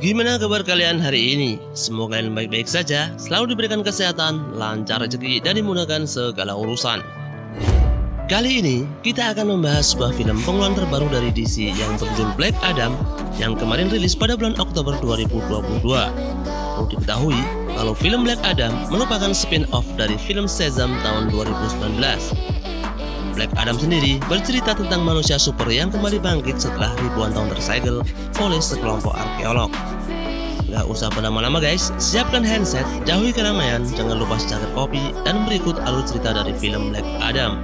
Gimana kabar kalian hari ini? Semoga kalian baik-baik saja, selalu diberikan kesehatan, lancar rezeki, dan dimudahkan segala urusan. Kali ini, kita akan membahas sebuah film pengeluaran terbaru dari DC yang berjudul Black Adam yang kemarin rilis pada bulan Oktober 2022. Perlu diketahui, kalau film Black Adam merupakan spin-off dari film Shazam tahun 2019. Black Adam sendiri bercerita tentang manusia super yang kembali bangkit setelah ribuan tahun tersegel oleh sekelompok arkeolog. Gak usah berlama-lama guys, siapkan handset, jauhi keramaian, jangan lupa secangkir kopi, dan berikut alur cerita dari film Black Adam.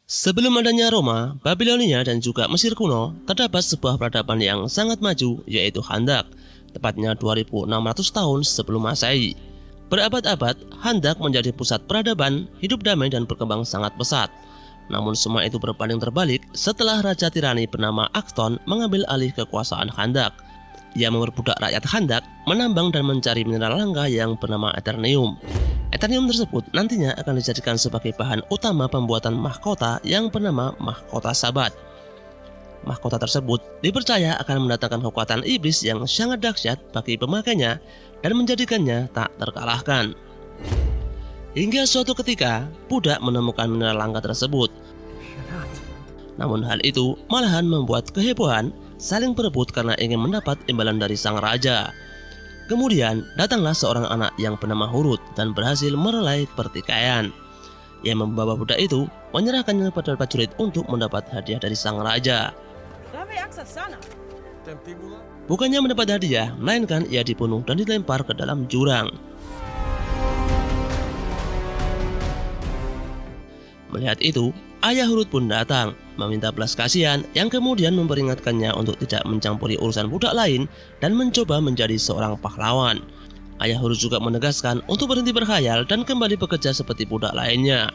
Sebelum adanya Roma, Babilonia, dan juga Mesir kuno, terdapat sebuah peradaban yang sangat maju, yaitu Khandak, tepatnya 2600 tahun sebelum Masehi. Berabad-abad, Khandak menjadi pusat peradaban, hidup damai dan berkembang sangat pesat. Namun semua itu berbanding terbalik setelah Raja Tirani bernama Akton mengambil alih kekuasaan Khandak. Ia memperbudak rakyat Khandak, menambang dan mencari mineral langka yang bernama Eternium. Eternium tersebut nantinya akan dijadikan sebagai bahan utama pembuatan mahkota yang bernama Mahkota Sabat. Mahkota tersebut dipercaya akan mendatangkan kekuatan iblis yang sangat dahsyat bagi pemakainya dan menjadikannya tak terkalahkan. Hingga suatu ketika, budak menemukan mineral langka tersebut. Namun hal itu malahan membuat kehebohan, saling berebut karena ingin mendapat imbalan dari sang raja. Kemudian datanglah seorang anak yang bernama Hurut dan berhasil merelai pertikaian. Ia membawa budak itu, menyerahkannya kepada prajurit untuk mendapat hadiah dari sang raja. Bukannya mendapat hadiah, melainkan ia dibunuh dan dilempar ke dalam jurang. Melihat itu, ayah Hurut pun datang, meminta belas kasihan yang kemudian memperingatkannya untuk tidak mencampuri urusan budak lain dan mencoba menjadi seorang pahlawan. Ayah Hurut juga menegaskan untuk berhenti berkhayal dan kembali bekerja seperti budak lainnya.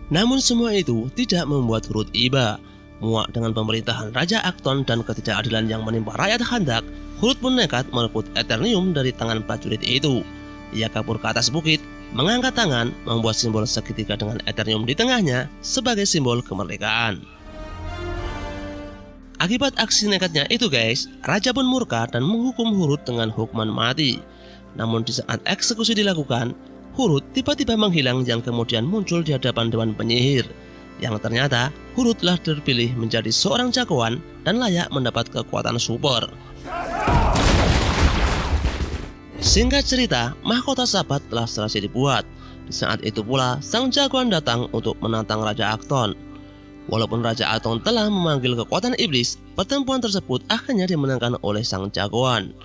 Namun semua itu tidak membuat Hurut iba. Muak dengan pemerintahan Raja Akton dan ketidakadilan yang menimpa rakyat Khandak, Hurut pun nekat merebut Eternium dari tangan prajurit itu. Ia kabur ke atas bukit, mengangkat tangan, membuat simbol segitiga dengan Eternium di tengahnya sebagai simbol kemerdekaan. Akibat aksi nekatnya itu guys, Raja pun murka dan menghukum Hurut dengan hukuman mati. Namun di saat eksekusi dilakukan, Hurut tiba-tiba menghilang yang kemudian muncul di hadapan Dewan Penyihir. Yang ternyata Hurut telah terpilih menjadi seorang jagoan dan layak mendapat kekuatan super. Singkat cerita, Mahkota Sabat telah selesai dibuat. Di saat itu pula, sang jagoan datang untuk menantang Raja Akton. Walaupun Raja Akton telah memanggil kekuatan iblis, pertempuran tersebut akhirnya dimenangkan oleh sang jagoan.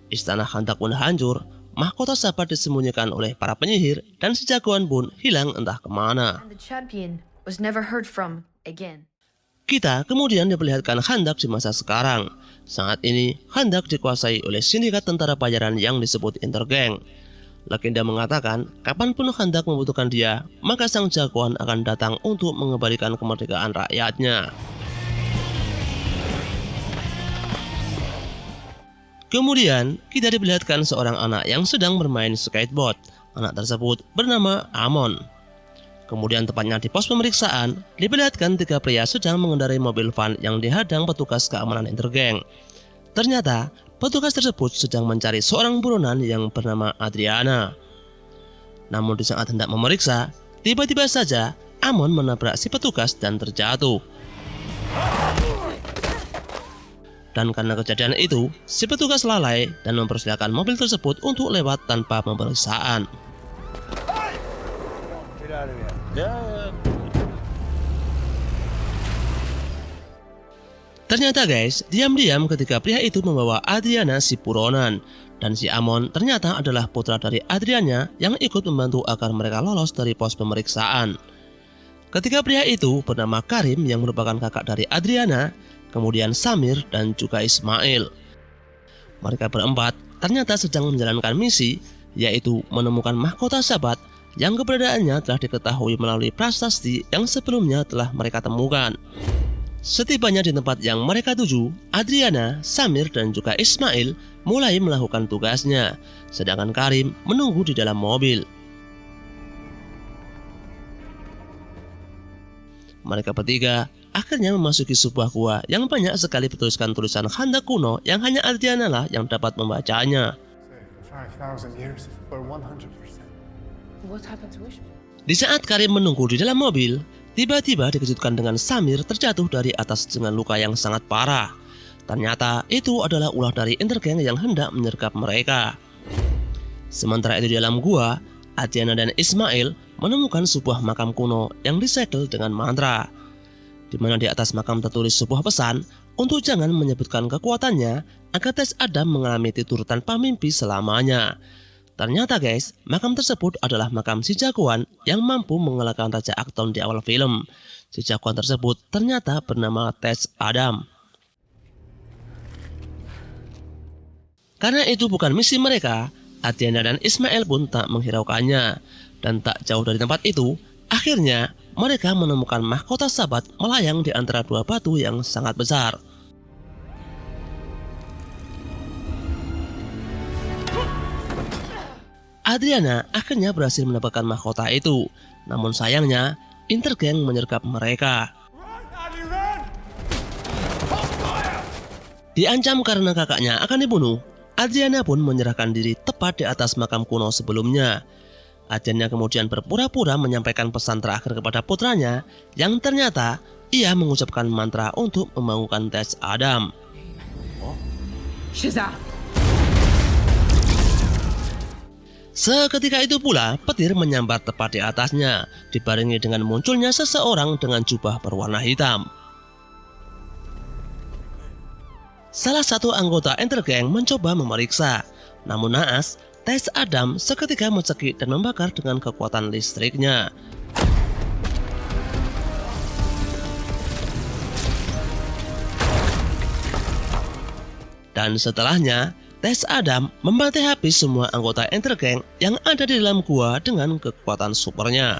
Istana Khandak pun hancur, Mahkota Sabat disembunyikan oleh para penyihir, dan si jagoan pun hilang entah kemana. Kita kemudian diperlihatkan Khandak di masa sekarang. Saat ini, Khandak dikuasai oleh sindikat tentara bayaran yang disebut Intergang. Legenda mengatakan, kapanpun Khandak membutuhkan dia, maka sang jagoan akan datang untuk mengembalikan kemerdekaan rakyatnya. Kemudian, kita diperlihatkan seorang anak yang sedang bermain skateboard. Anak tersebut bernama Amon. Kemudian tepatnya di pos pemeriksaan, diperlihatkan tiga pria sedang mengendarai mobil van yang dihadang petugas keamanan Intergang. Ternyata, petugas tersebut sedang mencari seorang buronan yang bernama Adriana. Namun di saat hendak memeriksa, tiba-tiba saja Amon menabrak si petugas dan terjatuh. Dan karena kejadian itu, si petugas lalai dan mempersilahkan mobil tersebut untuk lewat tanpa pemeriksaan. Ternyata guys, diam-diam ketika pria itu membawa Adriana si buronan, dan si Amon ternyata adalah putra dari Adriana yang ikut membantu agar mereka lolos dari pos pemeriksaan. Ketika pria itu bernama Karim yang merupakan kakak dari Adriana, kemudian Samir dan juga Ismail. Mereka berempat ternyata sedang menjalankan misi, yaitu menemukan Mahkota Sabat yang keberadaannya telah diketahui melalui prasasti yang sebelumnya telah mereka temukan. Setibanya di tempat yang mereka tuju, Adriana, Samir, dan juga Ismail mulai melakukan tugasnya, sedangkan Karim menunggu di dalam mobil. Mereka bertiga akhirnya memasuki sebuah gua yang banyak sekali bertuliskan tulisan Khandak kuno yang hanya Adriana lah yang dapat membacanya. 5,000 years or 100%. What happened to Ishmael? Di saat Karim menunggu di dalam mobil, tiba-tiba dikejutkan dengan Samir terjatuh dari atas dengan luka yang sangat parah. Ternyata itu adalah ulah dari Intergang yang hendak menyergap mereka. Sementara itu di dalam gua, Adriana dan Ismail menemukan sebuah makam kuno yang disegel dengan mantra, di mana di atas makam tertulis sebuah pesan untuk jangan menyebutkan kekuatannya agar Tess Adam mengalami tidur tanpa mimpi selamanya. Ternyata guys, makam tersebut adalah makam si jagoan yang mampu mengalahkan Raja Acton di awal film. Si jagoan tersebut ternyata bernama Tess Adam. Karena itu bukan misi mereka, Adriana dan Ismail pun tak menghiraukannya. Dan tak jauh dari tempat itu, akhirnya mereka menemukan mahkota sahabat melayang di antara dua batu yang sangat besar. Adriana akhirnya berhasil mendapatkan mahkota itu, namun sayangnya Intergang menyergap mereka. Diancam karena kakaknya akan dibunuh, Adriana pun menyerahkan diri tepat di atas makam kuno sebelumnya. Adriana kemudian berpura-pura menyampaikan pesan terakhir kepada putranya, yang ternyata ia mengucapkan mantra untuk membangunkan Tess Adam. Shazam! Seketika itu pula petir menyambar tepat di atasnya, dibarengi dengan munculnya seseorang dengan jubah berwarna hitam. Salah satu anggota Intergang mencoba memeriksa, namun naas, Tess Adam seketika mencekik dan membakar dengan kekuatan listriknya. Dan setelahnya, Tess Adam membantai habis semua anggota Intergang yang ada di dalam gua dengan kekuatan supernya.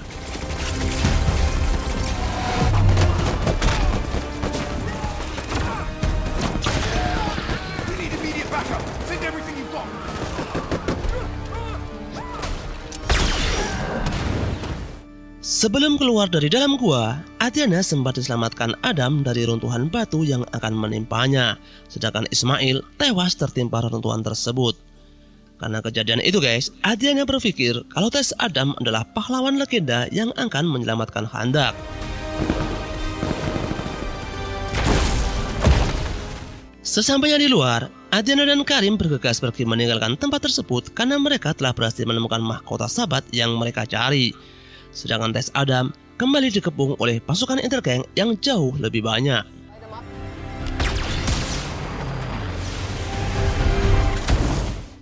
Sebelum keluar dari dalam gua, Adriana sempat diselamatkan Adam dari runtuhan batu yang akan menimpanya, sedangkan Ismail tewas tertimpa runtuhan tersebut. Karena kejadian itu guys, Adriana berpikir kalau Tess Adam adalah pahlawan legenda yang akan menyelamatkan Khandak. Sesampainya di luar, Adriana dan Karim bergegas pergi meninggalkan tempat tersebut karena mereka telah berhasil menemukan mahkota sahabat yang mereka cari. Sedangkan Tess Adam kembali dikepung oleh pasukan Intergang yang jauh lebih banyak.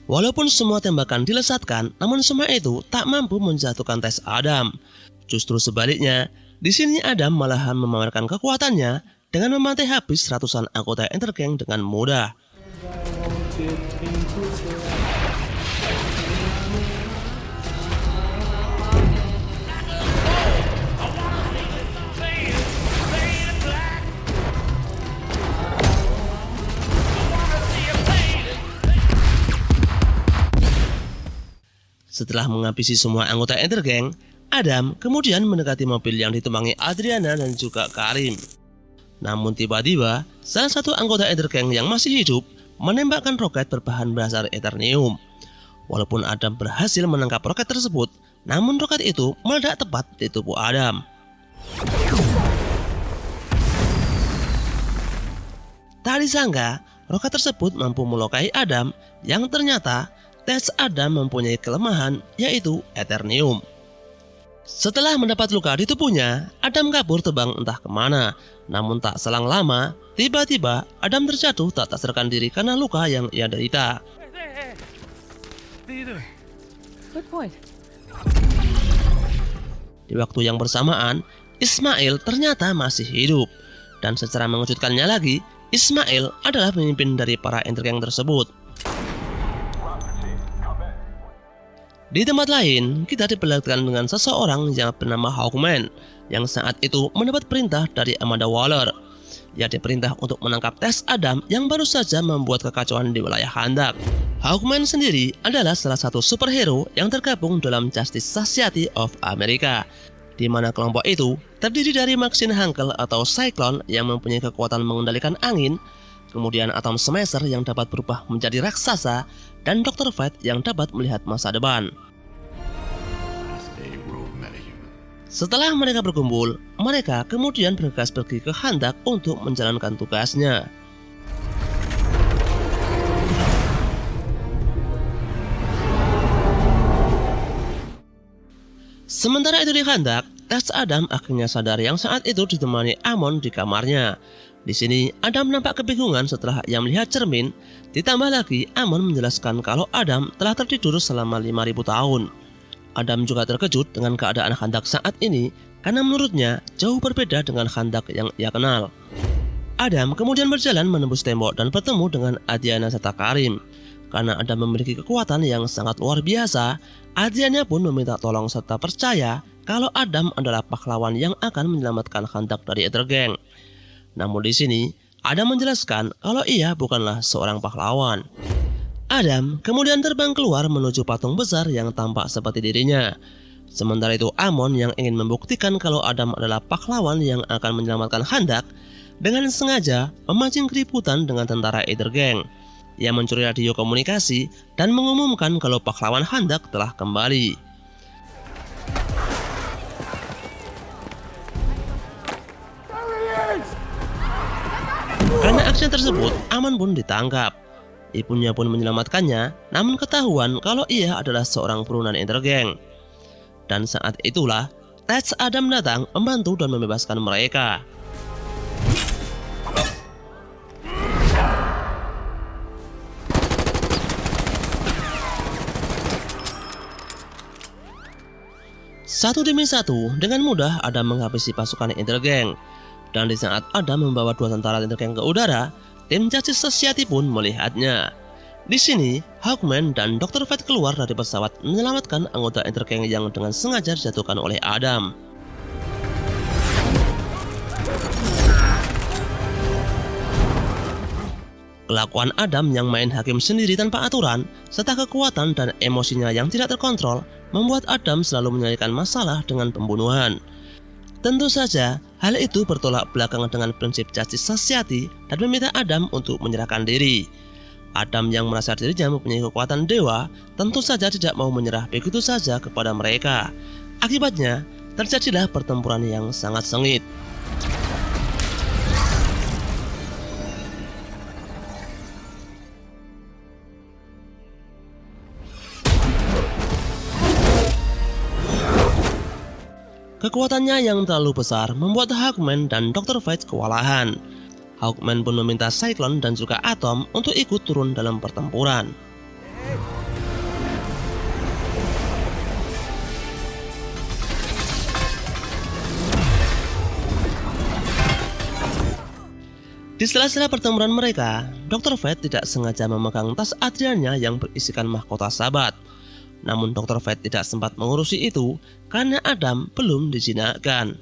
Walaupun semua tembakan dilesatkan, namun semua itu tak mampu menjatuhkan Tess Adam. Justru sebaliknya, di sini Adam malahan memamerkan kekuatannya dengan membantai habis ratusan anggota Intergang dengan mudah. Setelah menghabisi semua anggota Intergang, Adam kemudian mendekati mobil yang ditumpangi Adriana dan juga Karim. Namun tiba-tiba, salah satu anggota Intergang yang masih hidup menembakkan roket berbahan dasar Eternium. Walaupun Adam berhasil menangkap roket tersebut, namun roket itu meledak tepat di tubuh Adam. Tak disangka, roket tersebut mampu melukai Adam yang ternyata Tess Adam mempunyai kelemahan, yaitu Eternium. Setelah mendapat luka di tubuhnya, Adam kabur terbang entah kemana. Namun tak selang lama, tiba-tiba Adam terjatuh tak sadarkan diri karena luka yang ia derita. Good point. Di waktu yang bersamaan, Ismail ternyata masih hidup. Dan secara mengejutkannya lagi, Ismail adalah pemimpin dari para Intergang tersebut. Di tempat lain, kita diperlihatkan dengan seseorang yang bernama Hawkman yang saat itu mendapat perintah dari Amanda Waller. Ia diperintah untuk menangkap Tess Adam yang baru saja membuat kekacauan di wilayah Khandak. Hawkman sendiri adalah salah satu superhero yang tergabung dalam Justice Society of America, di mana kelompok itu terdiri dari Maxine Hankel atau Cyclone yang mempunyai kekuatan mengendalikan angin, kemudian Atom Smasher yang dapat berubah menjadi raksasa, dan Dr. Fate yang dapat melihat masa depan. Setelah mereka berkumpul, mereka kemudian bergegas pergi ke Handak untuk menjalankan tugasnya. Sementara itu di Handak, Tess Adam akhirnya sadar yang saat itu ditemani Amon di kamarnya. Di sini, Adam nampak kebingungan setelah ia melihat cermin. Ditambah lagi, Amon menjelaskan kalau Adam telah tertidur selama 5.000 tahun. Adam juga terkejut dengan keadaan Handak saat ini karena menurutnya jauh berbeda dengan Handak yang ia kenal. Adam kemudian berjalan menembus tembok dan bertemu dengan Adriana serta Karim. Karena Adam memiliki kekuatan yang sangat luar biasa, Adriana pun meminta tolong serta percaya kalau Adam adalah pahlawan yang akan menyelamatkan Handak dari Ether Gang. Namun di sini, Adam menjelaskan kalau ia bukanlah seorang pahlawan. Adam kemudian terbang keluar menuju patung besar yang tampak seperti dirinya. Sementara itu Amon yang ingin membuktikan kalau Adam adalah pahlawan yang akan menyelamatkan Handak, dengan sengaja memancing keributan dengan tentara Ether Gang. Ia mencuri radio komunikasi dan mengumumkan kalau pahlawan Handak telah kembali. Karena aksi tersebut, Amon pun ditangkap. Ibunya pun menyelamatkannya, namun ketahuan kalau ia adalah seorang buronan Ether Gang. Dan saat itulah, Tess Adam datang membantu dan membebaskan mereka. Satu demi satu, dengan mudah Adam menghabisi pasukan Ether Gang. Dan di saat Adam membawa 2 tentara Ether Gang ke udara, tim Justice Society pun melihatnya. Di sini, Hawkman dan Dr. Fate keluar dari pesawat menyelamatkan anggota Ether Gang yang dengan sengaja dijatuhkan oleh Adam. Kelakuan Adam yang main hakim sendiri tanpa aturan, serta kekuatan dan emosinya yang tidak terkontrol, membuat Adam selalu menyelesaikan masalah dengan pembunuhan. Tentu saja, hal itu bertolak belakang dengan prinsip Justice Society dan meminta Adam untuk menyerahkan diri. Adam yang merasa dirinya mempunyai kekuatan dewa, tentu saja tidak mau menyerah begitu saja kepada mereka. Akibatnya, terjadilah pertempuran yang sangat sengit. Kekuatannya yang terlalu besar membuat Hawkman dan Dr. Fate kewalahan. Hawkman pun meminta Cyclone dan juga Atom untuk ikut turun dalam pertempuran. Di sela-sela pertempuran mereka, Dr. Fate tidak sengaja memegang tas Adriana yang berisikan mahkota Sabat. Namun Dr. Fate tidak sempat mengurusi itu karena Adam belum dijinakkan.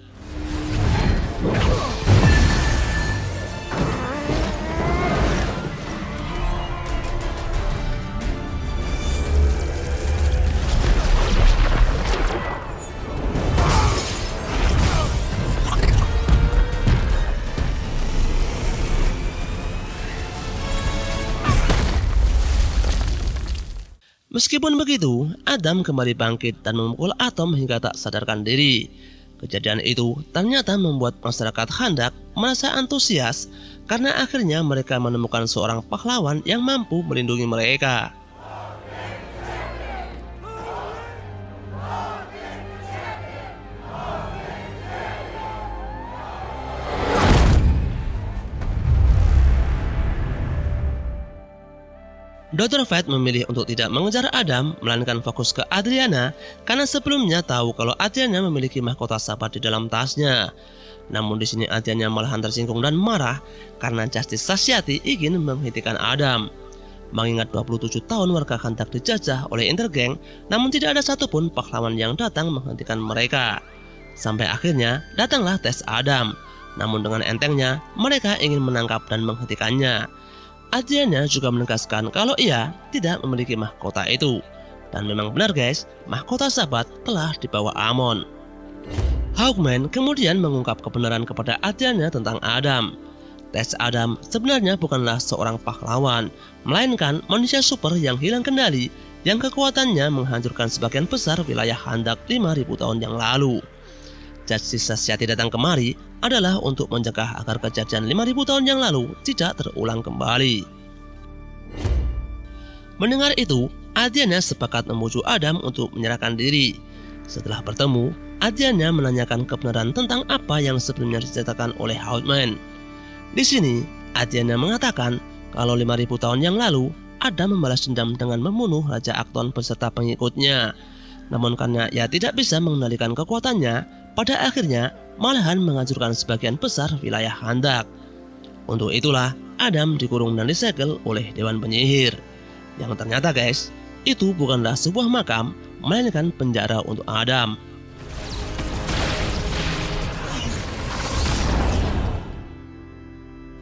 Meskipun begitu, Adam kembali bangkit dan memukul Atom hingga tak sadarkan diri. Kejadian itu ternyata membuat masyarakat Handak merasa antusias karena akhirnya mereka menemukan seorang pahlawan yang mampu melindungi mereka. Dr. Fate memilih untuk tidak mengejar Adam, melainkan fokus ke Adriana karena sebelumnya tahu kalau Adriana memiliki mahkota Sabat di dalam tasnya. Namun di sini Adriana malahan tersinggung dan marah karena Justice Society ingin menghentikan Adam. Mengingat 27 tahun warga Handak dijajah oleh Ether Gang, namun tidak ada satupun pahlawan yang datang menghentikan mereka. Sampai akhirnya datanglah Tess Adam. Namun dengan entengnya mereka ingin menangkap dan menghentikannya. Adriana juga menegaskan kalau ia tidak memiliki mahkota itu. Dan memang benar guys, mahkota Sabat telah dibawa Amon. Hawkman kemudian mengungkap kebenaran kepada Adriana tentang Adam. Tes Adam sebenarnya bukanlah seorang pahlawan, melainkan manusia super yang hilang kendali, yang kekuatannya menghancurkan sebagian besar wilayah Khandak 5.000 tahun yang lalu. Justice Society datang kemari adalah untuk mencegah agar kejadian 5.000 tahun yang lalu tidak terulang kembali. Mendengar itu, Adriana sepakat membujuk Adam untuk menyerahkan diri. Setelah bertemu, Adriana menanyakan kebenaran tentang apa yang sebelumnya diceritakan oleh Hawkman. Di sini, Adriana mengatakan kalau 5.000 tahun yang lalu, Adam membalas dendam dengan membunuh Raja Akton beserta pengikutnya. Namun karena ia tidak bisa mengendalikan kekuatannya, pada akhirnya malahan menghancurkan sebagian besar wilayah Khandak. Untuk itulah, Adam dikurung dan disegel oleh Dewan Penyihir. Yang ternyata guys, itu bukanlah sebuah makam, melainkan penjara untuk Adam.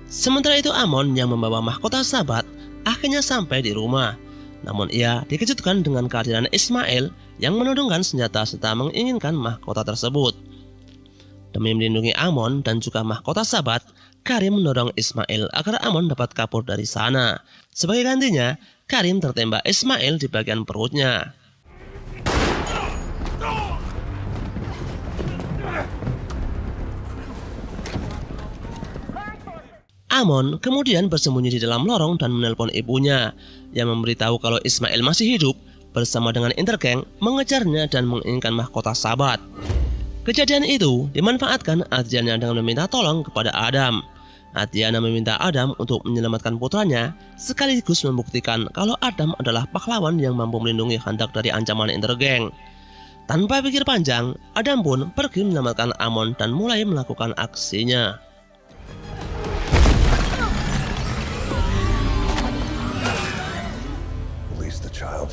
Sementara itu Amon yang membawa mahkota sahabat akhirnya sampai di rumah. Namun ia dikejutkan dengan kehadiran Ismail yang menodongkan senjata serta menginginkan mahkota tersebut. Demi melindungi Amon dan juga mahkota sahabat, Karim mendorong Ismail agar Amon dapat kabur dari sana. Sebagai gantinya, Karim tertembak Ismail di bagian perutnya. Amon kemudian bersembunyi di dalam lorong dan menelpon ibunya yang memberitahu kalau Ismail masih hidup bersama dengan Intergang mengejarnya dan menginginkan mahkota sahabat. Kejadian itu dimanfaatkan Adriana dengan meminta tolong kepada Adam. Adriana meminta Adam untuk menyelamatkan putranya sekaligus membuktikan kalau Adam adalah pahlawan yang mampu melindungi Khandak dari ancaman Intergang. Tanpa pikir panjang, Adam pun pergi menyelamatkan Amon dan mulai melakukan aksinya. Child.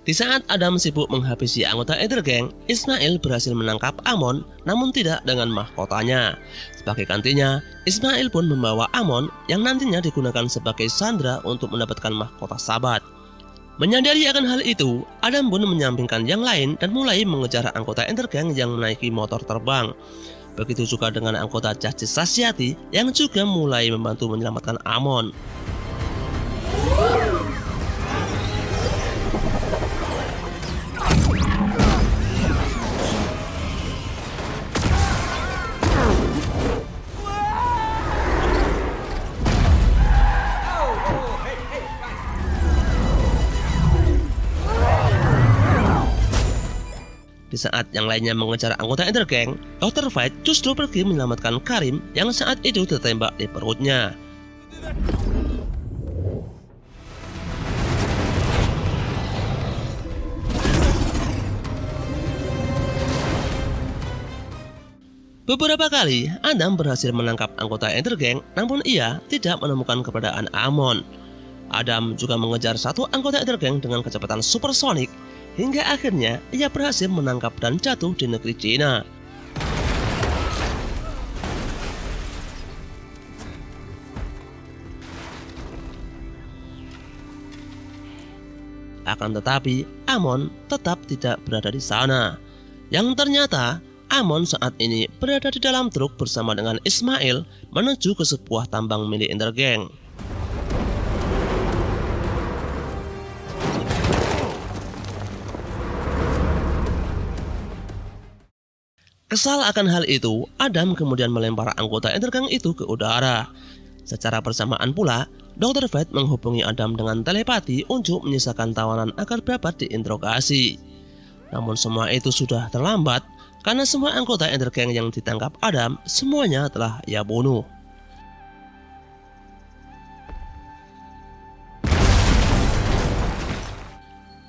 Di saat Adam sibuk menghabisi anggota Intergang, Ismail berhasil menangkap Amon, namun tidak dengan mahkotanya. Sebagai gantinya, Ismail pun membawa Amon yang nantinya digunakan sebagai sandera untuk mendapatkan mahkota sahabat. Menyadari akan hal itu, Adam pun menyampingkan yang lain dan mulai mengejar anggota Intergang yang menaiki motor terbang. Begitu juga dengan anggota Justice Society yang juga mulai membantu menyelamatkan Amon. Di saat yang lainnya mengejar anggota Intergang, Dr. Fight justru pergi menyelamatkan Karim yang saat itu tertembak di perutnya. Beberapa kali, Adam berhasil menangkap anggota Intergang, namun ia tidak menemukan keberadaan Amon. Adam juga mengejar satu anggota Intergang dengan kecepatan supersonik, hingga akhirnya ia berhasil menangkap dan jatuh di negeri Cina. Akan tetapi, Amon tetap tidak berada di sana. Yang ternyata, Amon saat ini berada di dalam truk bersama dengan Ismail menuju ke sebuah tambang milik Intergang. Kesal akan hal itu, Adam kemudian melempar anggota Intergang itu ke udara. Secara bersamaan pula, Dr. Fate menghubungi Adam dengan telepati untuk menyisakan tawanan agar dapat diinterogasi. Namun semua itu sudah terlambat, karena semua anggota Intergang yang ditangkap Adam semuanya telah ia bunuh.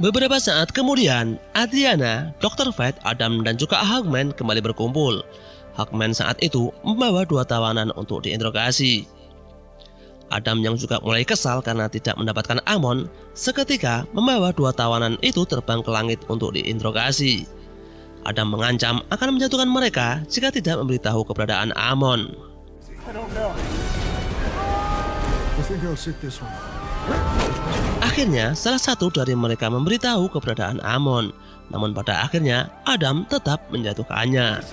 Beberapa saat kemudian, Adriana, Dr. Fate, Adam, dan juga Hawkman kembali berkumpul. Hawkman saat itu membawa 2 tawanan untuk diinterogasi. Adam yang juga mulai kesal karena tidak mendapatkan Amon, seketika membawa 2 tawanan itu terbang ke langit untuk diinterogasi. Adam mengancam akan menjatuhkan mereka jika tidak memberitahu keberadaan Amon. I don't know. I think I'll sit this one. Akhirnya, salah satu dari mereka memberitahu keberadaan Amon. Namun pada akhirnya, Adam tetap menjatuhkannya.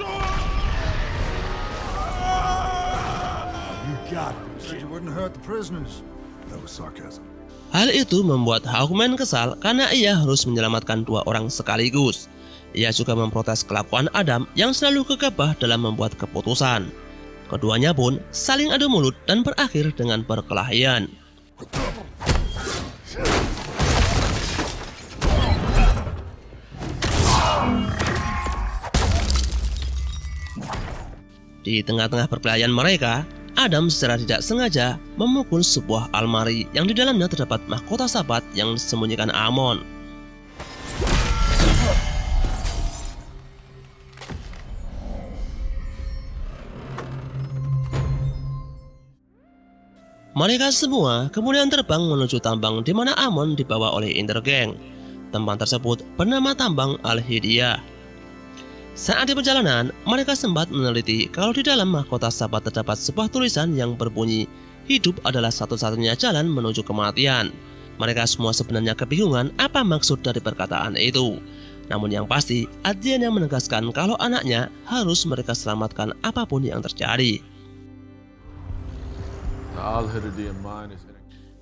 Hal itu membuat Hawkman kesal karena ia harus menyelamatkan dua orang sekaligus. Ia juga memprotes kelakuan Adam yang selalu gegabah dalam membuat keputusan. Keduanya pun saling adu mulut dan berakhir dengan perkelahian. Di tengah-tengah perkelahian mereka, Adam secara tidak sengaja memukul sebuah almari yang di dalamnya terdapat mahkota sahabat yang disembunyikan Amon. Mereka semua kemudian terbang menuju tambang di mana Amon dibawa oleh Intergang. Tempat tersebut bernama Tambang Al-Hidiyah. Saat di perjalanan, mereka sempat meneliti kalau di dalam mahkota sahabat terdapat sebuah tulisan yang berbunyi, "Hidup adalah satu-satunya jalan menuju kematian." Mereka semua sebenarnya kebingungan apa maksud dari perkataan itu. Namun yang pasti, Adriana menegaskan kalau anaknya harus mereka selamatkan apapun yang terjadi.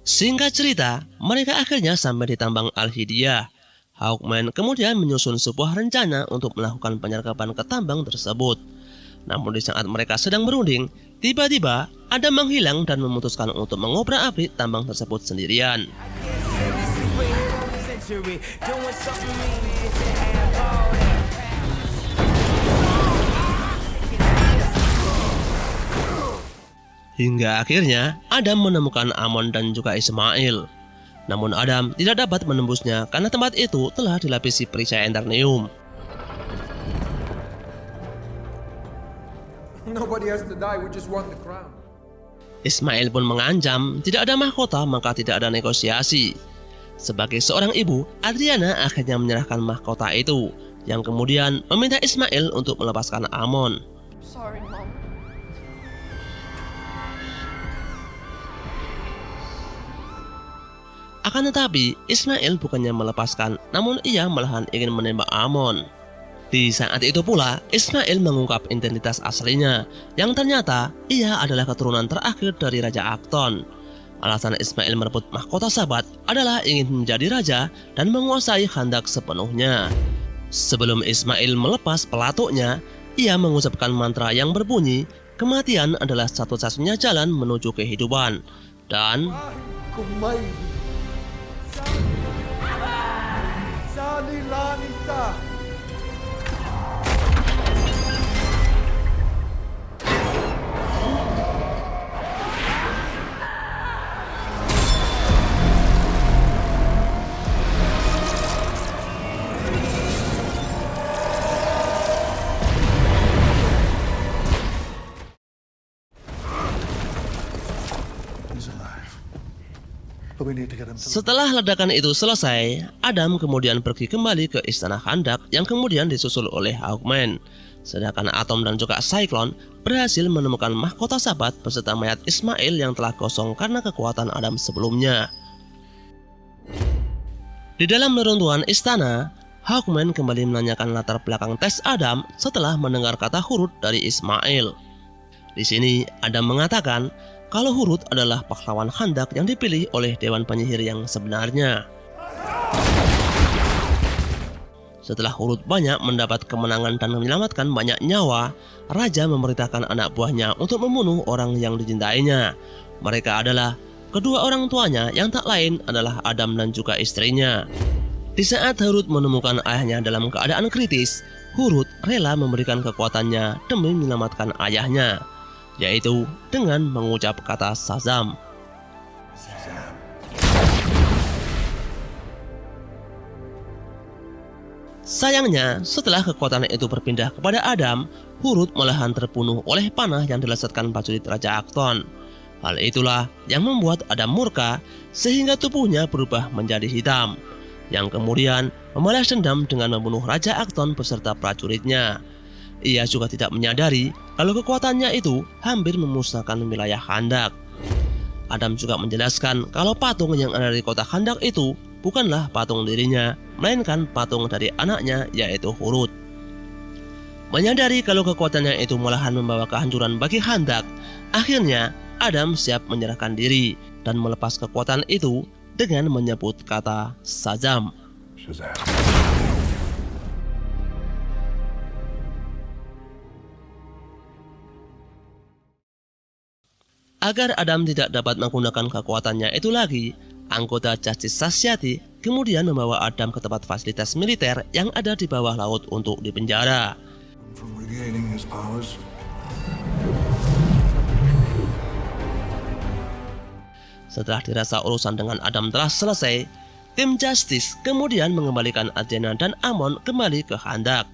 Singkat cerita, mereka akhirnya sampai di tambang Al-Hidiyah. Hawkman kemudian menyusun sebuah rencana untuk melakukan penyergapan ke tambang tersebut. Namun di saat mereka sedang berunding, tiba-tiba Adam menghilang dan memutuskan untuk mengobrak-abrik tambang tersebut sendirian. Hingga akhirnya Adam menemukan Amon dan juga Ismail. Namun Adam tidak dapat menembusnya karena tempat itu telah dilapisi perisai Endernium. Ismail pun mengancam tidak ada mahkota maka tidak ada negosiasi. Sebagai seorang ibu, Adriana akhirnya menyerahkan mahkota itu, yang kemudian meminta Ismail untuk melepaskan Amon. Sorry, Mom. Akan tetapi, Ismail bukannya melepaskan, namun ia malahan ingin menembak Amon. Di saat itu pula, Ismail mengungkap identitas aslinya, yang ternyata ia adalah keturunan terakhir dari Raja Akton. Alasan Ismail merebut mahkota sahabat adalah ingin menjadi raja dan menguasai Khandak sepenuhnya. Sebelum Ismail melepas pelatuknya, ia mengucapkan mantra yang berbunyi, "Kematian adalah satu-satunya jalan menuju kehidupan." Dan setelah ledakan itu selesai, Adam kemudian pergi kembali ke istana Khandak yang kemudian disusul oleh Hawkman. Sedangkan Atom dan juga Cyclone berhasil menemukan mahkota sahabat beserta mayat Ismail yang telah kosong karena kekuatan Adam sebelumnya. Di dalam neruntuhan istana, Hawkman kembali menanyakan latar belakang tes Adam setelah mendengar kata Hurut dari Ismail. Di sini Adam mengatakan kalau Hurut adalah pahlawan Khandak yang dipilih oleh Dewan Penyihir yang sebenarnya. Setelah Hurut banyak mendapat kemenangan dan menyelamatkan banyak nyawa, Raja memerintahkan anak buahnya untuk membunuh orang yang dicintainya. Mereka adalah kedua orang tuanya yang tak lain adalah Adam dan juga istrinya. Di saat Hurut menemukan ayahnya dalam keadaan kritis, Hurut rela memberikan kekuatannya demi menyelamatkan ayahnya, yaitu dengan mengucap kata Shazam. Sayangnya, setelah kekuatan itu berpindah kepada Adam, Hurut malahan terbunuh oleh panah yang dilesatkan prajurit Raja Akton. Hal itulah yang membuat Adam murka sehingga tubuhnya berubah menjadi hitam, yang kemudian membalas dendam dengan membunuh Raja Akton beserta prajuritnya. Ia juga tidak menyadari kalau kekuatannya itu hampir memusnahkan wilayah Khandak. Adam juga menjelaskan kalau patung yang ada di kota Khandak itu bukanlah patung dirinya, melainkan patung dari anaknya yaitu Hurut. Menyadari kalau kekuatannya itu malahan membawa kehancuran bagi Khandak, akhirnya Adam siap menyerahkan diri dan melepas kekuatan itu dengan menyebut kata Shazam. Shazam. Agar Adam tidak dapat menggunakan kekuatannya itu lagi, anggota Justice Society kemudian membawa Adam ke tempat fasilitas militer yang ada di bawah laut untuk dipenjara. From regaining his powers. Setelah dirasa urusan dengan Adam telah selesai, tim Justice kemudian mengembalikan Adriana dan Amon kembali ke Khandak.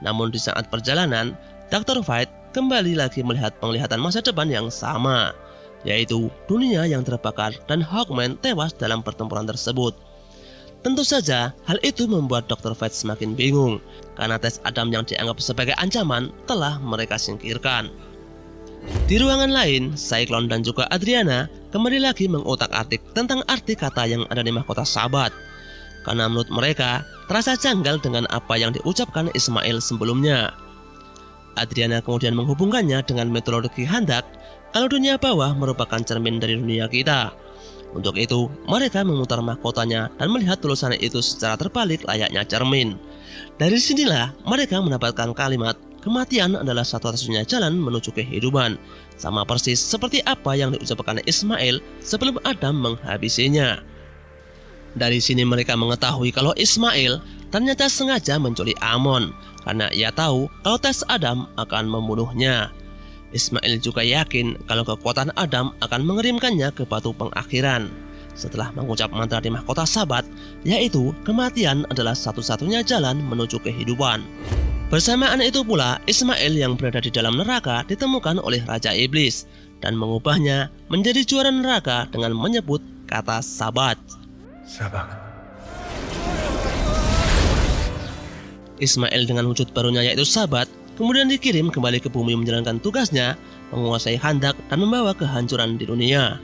Namun di saat perjalanan, Dr. White kembali lagi melihat penglihatan masa depan yang sama, yaitu dunia yang terbakar dan Hawkman tewas dalam pertempuran tersebut. Tentu saja hal itu membuat Dr. White semakin bingung karena tes Adam yang dianggap sebagai ancaman telah mereka singkirkan. Di ruangan lain, Cyclone dan juga Adriana kembali lagi mengotak-atik tentang arti kata yang ada di mahkota Sabat, karena menurut mereka terasa janggal dengan apa yang diucapkan Ismail sebelumnya. Adriana kemudian menghubungkannya dengan metodologi Khandak kalau dunia bawah merupakan cermin dari dunia kita. Untuk itu, mereka memutar mahkotanya dan melihat tulisan itu secara terbalik layaknya cermin. Dari sinilah mereka mendapatkan kalimat, kematian adalah satu-satunya jalan menuju kehidupan, sama persis seperti apa yang diucapkan Ismail sebelum Adam menghabisinya. Dari sini mereka mengetahui kalau Ismail ternyata sengaja menculik Amon karena ia tahu kalau tes Adam akan membunuhnya. Ismail juga yakin kalau kekuatan Adam akan mengirimkannya ke batu pengakhiran. Setelah mengucap mantra di mahkota Sabat, yaitu kematian adalah satu-satunya jalan menuju kehidupan. Bersamaan itu pula, Ismail yang berada di dalam neraka ditemukan oleh Raja Iblis dan mengubahnya menjadi juara neraka dengan menyebut kata Sabat. Sabak. Ismail dengan wujud barunya yaitu Sabat kemudian dikirim kembali ke bumi menjalankan tugasnya menguasai Khandak dan membawa kehancuran di dunia.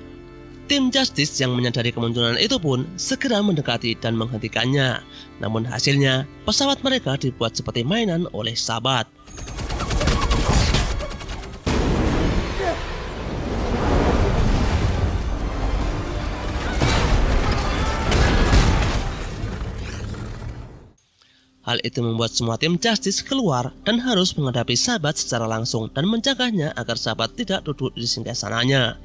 Tim Justice yang menyadari kemunculan itu pun segera mendekati dan menghentikannya. Namun hasilnya, pesawat mereka dibuat seperti mainan oleh Sabat. Hal itu membuat semua tim Justice keluar dan harus menghadapi Sabat secara langsung dan mencegahnya agar Sabat tidak duduk di singgasananya.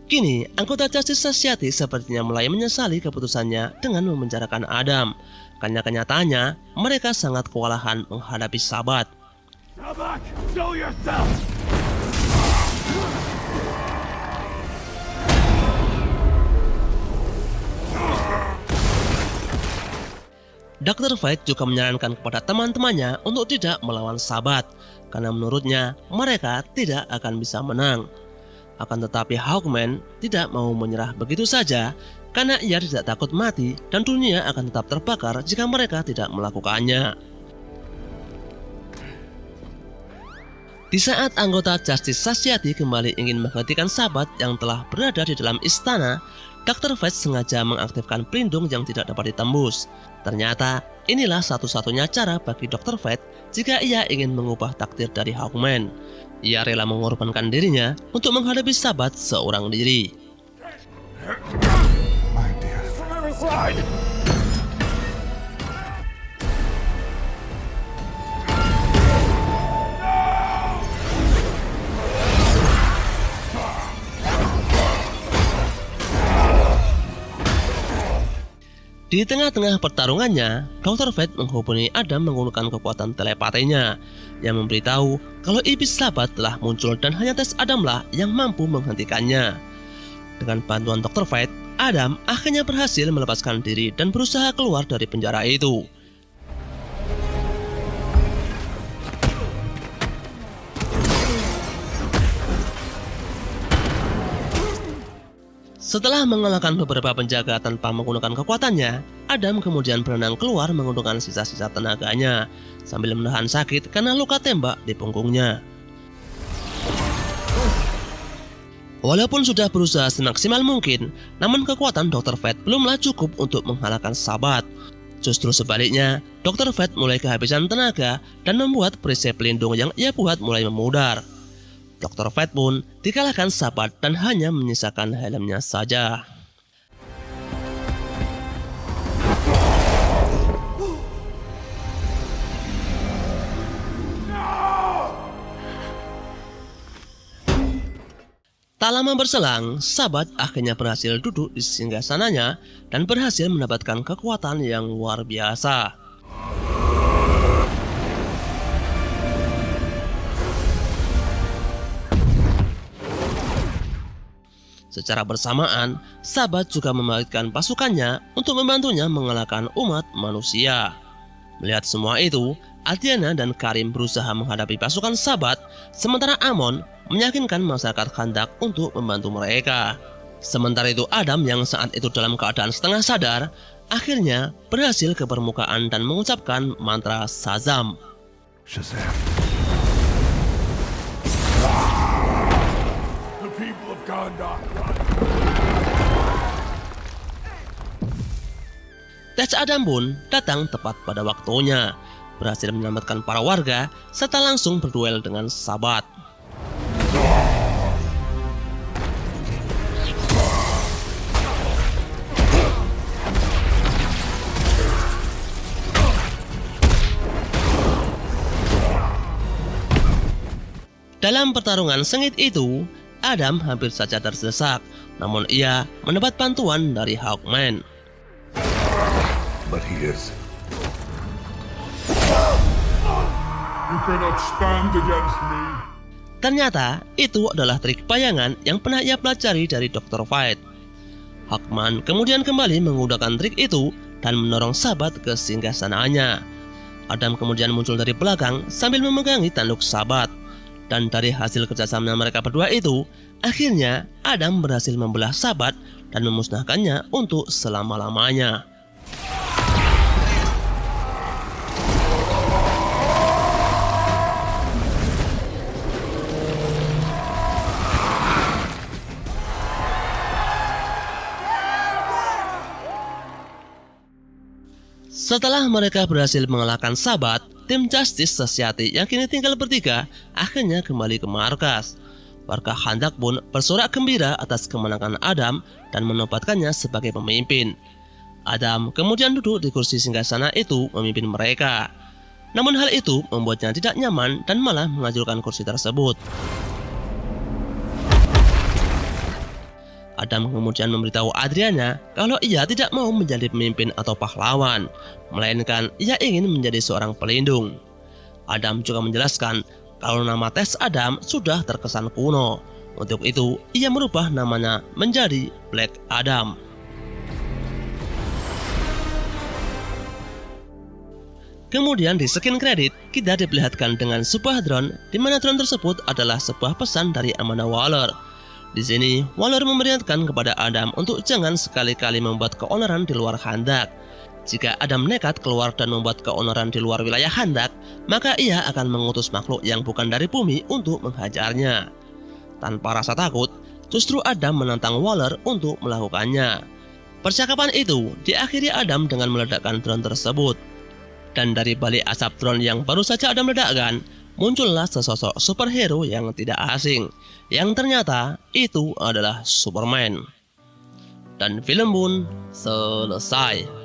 Kini, anggota Justice Society sepertinya mulai menyesali keputusannya dengan memenjarakan Adam, karena kenyataannya mereka sangat kewalahan menghadapi Sabat. Sabak, show yourself! Dr. White juga menyarankan kepada teman-temannya untuk tidak melawan Sabat, karena menurutnya mereka tidak akan bisa menang. Akan tetapi Hawkman tidak mau menyerah begitu saja, karena ia tidak takut mati dan dunia akan tetap terbakar jika mereka tidak melakukannya. Di saat anggota Justice Society kembali ingin menghentikan Sabat yang telah berada di dalam istana, Dr. White sengaja mengaktifkan pelindung yang tidak dapat ditembus. Ternyata inilah satu-satunya cara bagi Dr. White jika ia ingin mengubah takdir dari Hawkman. Ia rela mengorbankan dirinya untuk menghadapi Sabat seorang diri. My dear. From every side! Di tengah-tengah pertarungannya, Dr. Fate menghubungi Adam menggunakan kekuatan telepatinya yang memberitahu kalau iblis Sabat telah muncul dan hanya tes Adamlah yang mampu menghentikannya. Dengan bantuan Dr. Fate, Adam akhirnya berhasil melepaskan diri dan berusaha keluar dari penjara itu. Setelah mengalahkan beberapa penjaga tanpa menggunakan kekuatannya, Adam kemudian berenang keluar menggunakan sisa-sisa tenaganya sambil menahan sakit karena luka tembak di punggungnya. Walaupun sudah berusaha semaksimal mungkin, namun kekuatan Dr. Fate belumlah cukup untuk mengalahkan Sabat. Justru sebaliknya, Dr. Fate mulai kehabisan tenaga dan membuat perisai pelindung yang ia buat mulai memudar. Dr. Fate pun dikalahkan Sabat dan hanya menyisakan helmnya saja. Tak lama berselang, Sabat akhirnya berhasil duduk di singgasananya dan berhasil mendapatkan kekuatan yang luar biasa. Secara bersamaan, Sabat juga membangkitkan pasukannya untuk membantunya mengalahkan umat manusia. Melihat semua itu, Adriana dan Karim berusaha menghadapi pasukan Sabat, sementara Amon meyakinkan masyarakat Khandak untuk membantu mereka. Sementara itu Adam yang saat itu dalam keadaan setengah sadar, akhirnya berhasil ke permukaan dan mengucapkan mantra Shazam. Shazam. The people of Gondok. Tes Adam pun datang tepat pada waktunya, berhasil menyelamatkan para warga serta langsung berduel dengan Sabat. Dalam pertarungan sengit itu, Adam hampir saja terdesak, namun ia mendapat bantuan dari Hawkman. But he is. You cannot stand against me. Ternyata itu adalah trik bayangan yang pernah ia pelajari dari Dr. Fate. Hawkman kemudian kembali menggunakan trik itu dan mendorong Sabat ke singgasananya. Adam kemudian muncul dari belakang sambil memegangi tanduk Sabat. Dan dari hasil kerjasama mereka berdua itu, akhirnya Adam berhasil membelah Sabat dan memusnahkannya untuk selama-lamanya. Setelah mereka berhasil mengalahkan Sabat, tim Justice Society yang kini tinggal bertiga akhirnya kembali ke markas. Warga Khandak pun bersorak gembira atas kemenangan Adam dan menempatkannya sebagai pemimpin. Adam kemudian duduk di kursi singgasana itu memimpin mereka. Namun hal itu membuatnya tidak nyaman dan malah menghancurkan kursi tersebut. Adam kemudian memberitahu Adriana kalau ia tidak mau menjadi pemimpin atau pahlawan, melainkan ia ingin menjadi seorang pelindung. Adam juga menjelaskan kalau nama tes Adam sudah terkesan kuno. Untuk itu, ia merubah namanya menjadi Black Adam. Kemudian di screen kredit, kita diperlihatkan dengan sebuah drone, di mana drone tersebut adalah sebuah pesan dari Amanda Waller. Di sini, Waller memperingatkan kepada Adam untuk jangan sekali-kali membuat keonaran di luar Khandak. Jika Adam nekat keluar dan membuat keonaran di luar wilayah Khandak, maka ia akan mengutus makhluk yang bukan dari bumi untuk menghajarnya. Tanpa rasa takut, justru Adam menantang Waller untuk melakukannya. Percakapan itu diakhiri Adam dengan meledakkan drone tersebut. Dan dari balik asap drone yang baru saja Adam ledakkan, muncullah sesosok superhero yang tidak asing, yang ternyata itu adalah Superman. Dan film pun selesai.